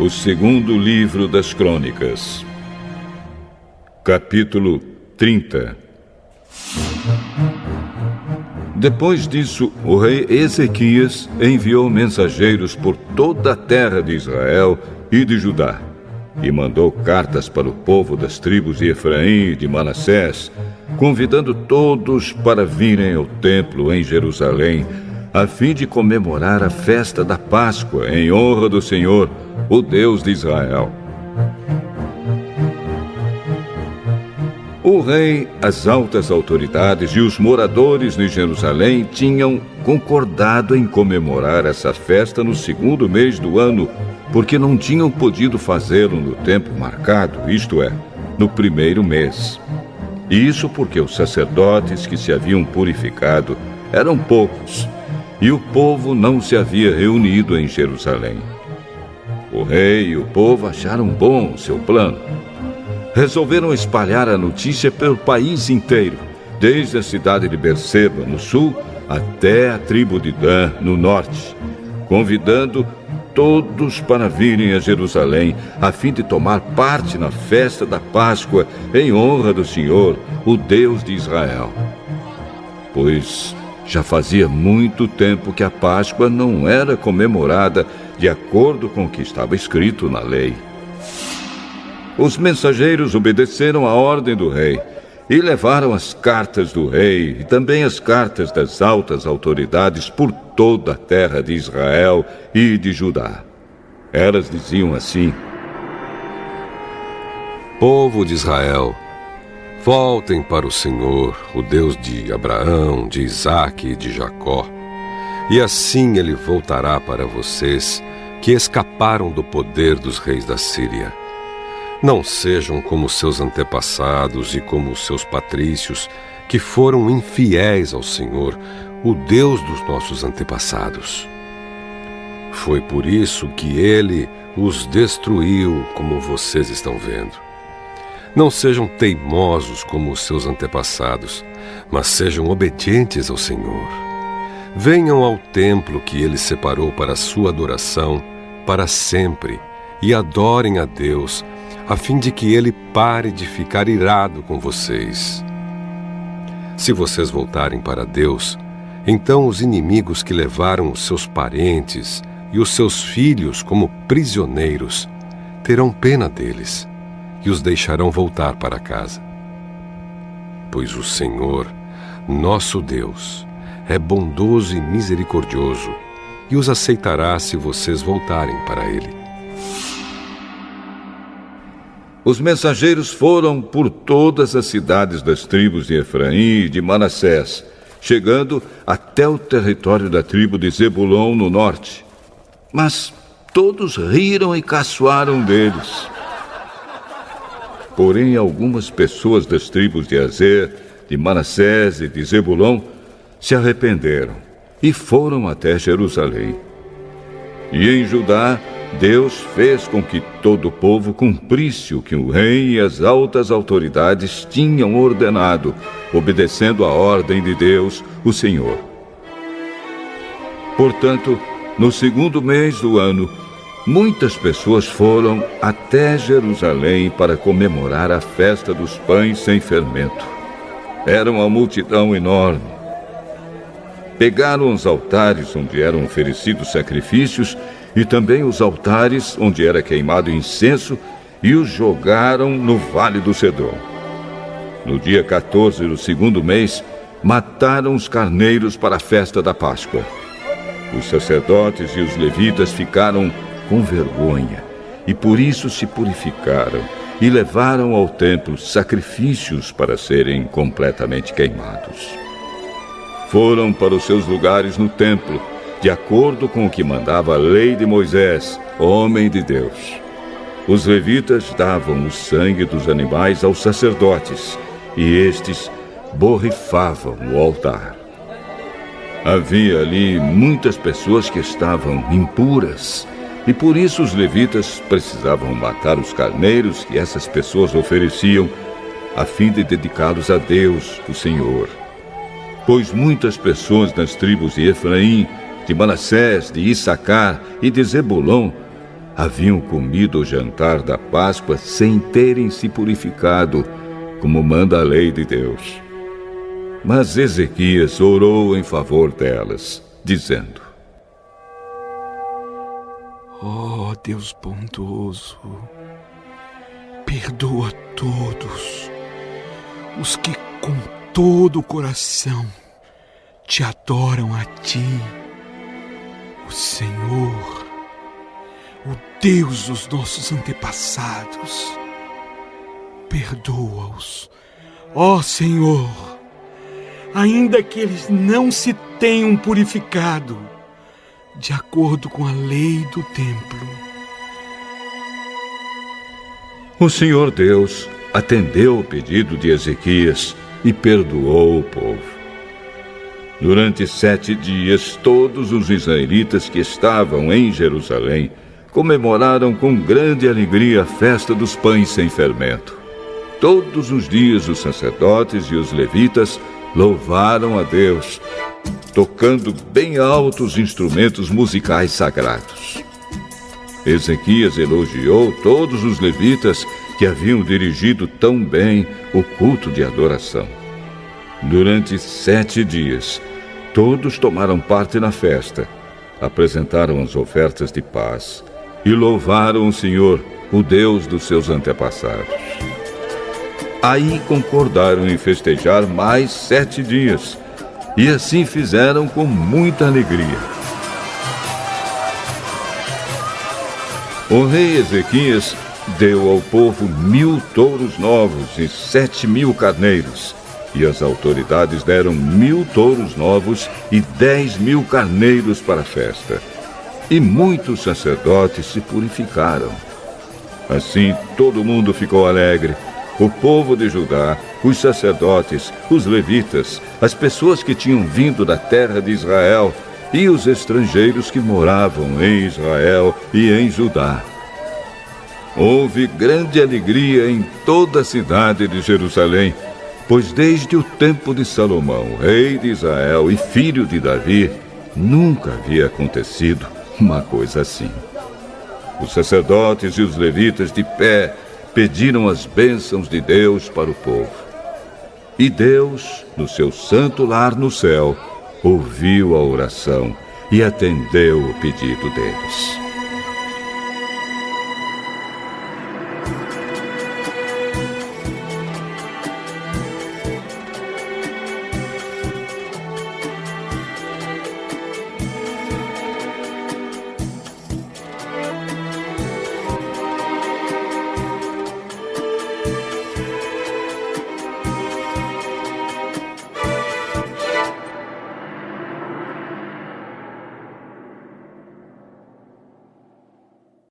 O segundo livro das Crônicas, capítulo 30. Depois disso, o rei Ezequias enviou mensageiros por toda a terra de Israel e de Judá, e mandou cartas para o povo das tribos de Efraim e de Manassés, convidando todos para virem ao templo em Jerusalém, a fim de comemorar a festa da Páscoa em honra do Senhor, o Deus de Israel. O rei, as altas autoridades e os moradores de Jerusalém tinham concordado em comemorar essa festa no segundo mês do ano, porque não tinham podido fazê-lo no tempo marcado, isto é, no primeiro mês. E isso porque os sacerdotes que se haviam purificado eram poucos, e o povo não se havia reunido em Jerusalém. O rei e o povo acharam bom o seu plano. Resolveram espalhar a notícia pelo país inteiro, desde a cidade de Berseba, no sul, até a tribo de Dan, no norte, convidando todos para virem a Jerusalém, a fim de tomar parte na festa da Páscoa, em honra do Senhor, o Deus de Israel. Pois já fazia muito tempo que a Páscoa não era comemorada de acordo com o que estava escrito na lei. Os mensageiros obedeceram à ordem do rei e levaram as cartas do rei e também as cartas das altas autoridades por toda a terra de Israel e de Judá. Elas diziam assim: Povo de Israel, voltem para o Senhor, o Deus de Abraão, de Isaque e de Jacó, e assim ele voltará para vocês, que escaparam do poder dos reis da Síria. Não sejam como seus antepassados e como seus patrícios, que foram infiéis ao Senhor, o Deus dos nossos antepassados. Foi por isso que ele os destruiu, como vocês estão vendo. Não sejam teimosos como os seus antepassados, mas sejam obedientes ao Senhor. Venham ao templo que ele separou para a sua adoração para sempre e adorem a Deus, a fim de que ele pare de ficar irado com vocês. Se vocês voltarem para Deus, então os inimigos que levaram os seus parentes e os seus filhos como prisioneiros terão pena deles e os deixarão voltar para casa. Pois o Senhor, nosso Deus, é bondoso e misericordioso e os aceitará se vocês voltarem para Ele. Os mensageiros foram por todas as cidades das tribos de Efraim e de Manassés, chegando até o território da tribo de Zebulon no norte. Mas todos riram e caçoaram deles. Porém, algumas pessoas das tribos de Azer, de Manassés e de Zebulon se arrependeram e foram até Jerusalém. E em Judá, Deus fez com que todo o povo cumprisse o que o rei e as altas autoridades tinham ordenado, obedecendo à ordem de Deus, o Senhor. Portanto, no segundo mês do ano, muitas pessoas foram até Jerusalém para comemorar a festa dos pães sem fermento. Era uma multidão enorme. Pegaram os altares onde eram oferecidos sacrifícios e também os altares onde era queimado incenso e os jogaram no Vale do Cedron. No dia 14 do segundo mês, mataram os carneiros para a festa da Páscoa. Os sacerdotes e os levitas ficaram com vergonha e por isso se purificaram e levaram ao templo sacrifícios para serem completamente queimados. Foram para os seus lugares no templo, de acordo com o que mandava a lei de Moisés, homem de Deus. Os levitas davam o sangue dos animais aos sacerdotes, e estes borrifavam o altar. Havia ali muitas pessoas que estavam impuras, e por isso os levitas precisavam matar os carneiros que essas pessoas ofereciam, a fim de dedicá-los a Deus, o Senhor. Pois muitas pessoas das tribos de Efraim, de Manassés, de Issacar e de Zebulon haviam comido o jantar da Páscoa sem terem se purificado, como manda a lei de Deus. Mas Ezequias orou em favor delas, dizendo: Ó Deus bondoso, perdoa todos os que com todo o coração te adoram a ti, o Senhor, o Deus dos nossos antepassados. Perdoa-os, ó Senhor, ainda que eles não se tenham purificado de acordo com a lei do templo. O Senhor Deus atendeu o pedido de Ezequias e perdoou o povo. Durante 7 dias, todos os israelitas que estavam em Jerusalém comemoraram com grande alegria a festa dos pães sem fermento. Todos os dias os sacerdotes e os levitas louvaram a Deus, tocando bem alto os instrumentos musicais sagrados. Ezequias elogiou todos os levitas que haviam dirigido tão bem o culto de adoração. Durante 7 dias, todos tomaram parte na festa, apresentaram as ofertas de paz e louvaram o Senhor, o Deus dos seus antepassados. Aí concordaram em festejar mais 7 dias, e assim fizeram com muita alegria. O rei Ezequias deu ao povo 1000 touros novos e 7.000 carneiros, e as autoridades deram 1000 touros novos e 10.000 carneiros para a festa. E muitos sacerdotes se purificaram. Assim todo mundo ficou alegre. O povo de Judá, os sacerdotes, os levitas, as pessoas que tinham vindo da terra de Israel e os estrangeiros que moravam em Israel e em Judá. Houve grande alegria em toda a cidade de Jerusalém, pois desde o tempo de Salomão, rei de Israel e filho de Davi, nunca havia acontecido uma coisa assim. Os sacerdotes e os levitas de pé pediram as bênçãos de Deus para o povo. E Deus, no seu santo lar no céu, ouviu a oração e atendeu o pedido deles.